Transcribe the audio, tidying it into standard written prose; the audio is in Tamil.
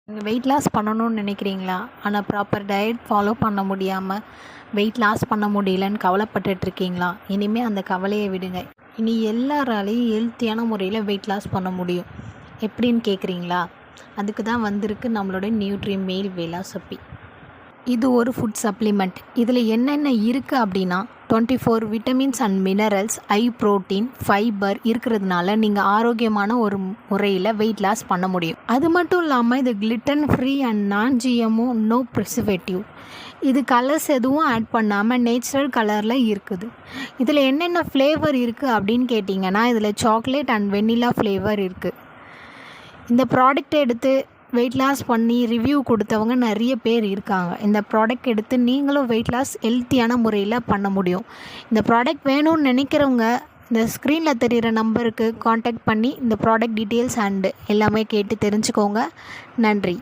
நீங்கள் வெயிட் லாஸ் பண்ணணும்னு நினைக்கிறீங்களா? ஆனால் ப்ராப்பர் டயட் ஃபாலோ பண்ண முடியாமல் வெயிட் லாஸ் பண்ண முடியலன்னு கவலைப்பட்டுட்ருக்கீங்களா? இனிமேல் அந்த கவலையை விடுங்க. இனி எல்லாராலையும் ஹெல்த்தியான முறையில் வெயிட் லாஸ் பண்ண முடியும். எப்படின்னு கேட்குறீங்களா? அதுக்கு தான் வந்திருக்கு நம்மளோட நியூட்ரி மீல் வெலாசப்பி. இது ஒரு ஃபுட் சப்ளிமெண்ட். இதில் என்னென்ன இருக்குது அப்படின்னா 24 vitamins and minerals, high protein, fibre இருக்கிறதுனால நீங்கள் ஆரோக்கியமான ஒரு முறையில் வெயிட் லாஸ் பண்ண முடியும். அது மட்டும் இல்லாமல் இது கிளிட்டன் ஃப்ரீ அண்ட் நான் ஜிஎம்ஓ, நோ ப்ரிசர்வேட்டிவ். இது கலர்ஸ் எதுவும் ஆட் பண்ணாமல் நேச்சுரல் கலரில் இருக்குது. இதில் என்னென்ன ஃப்ளேவர் இருக்குது அப்படின்னு கேட்டிங்கன்னா, இதில் சாக்லேட் அண்ட் வெண்ணிலா ஃப்ளேவர் இருக்குது. இந்த ப்ராடக்ட் எடுத்து வெயிட் லாஸ் பண்ணி ரிவ்யூ கொடுத்தவங்க நிறைய பேர் இருக்காங்க. இந்த ப்ராடக்ட் எடுத்து நீங்களும் வெயிட் லாஸ் ஹெல்த்தியான முறையில் பண்ண முடியும். இந்த ப்ராடக்ட் வேணும்னு நினைக்கிறவங்க இந்த ஸ்க்ரீனில் தெரிகிற நம்பருக்கு காண்டாக்ட் பண்ணி இந்த ப்ராடக்ட் டீட்டெயில்ஸ் அண்டு எல்லாமே கேட்டு தெரிஞ்சுக்கோங்க. நன்றி.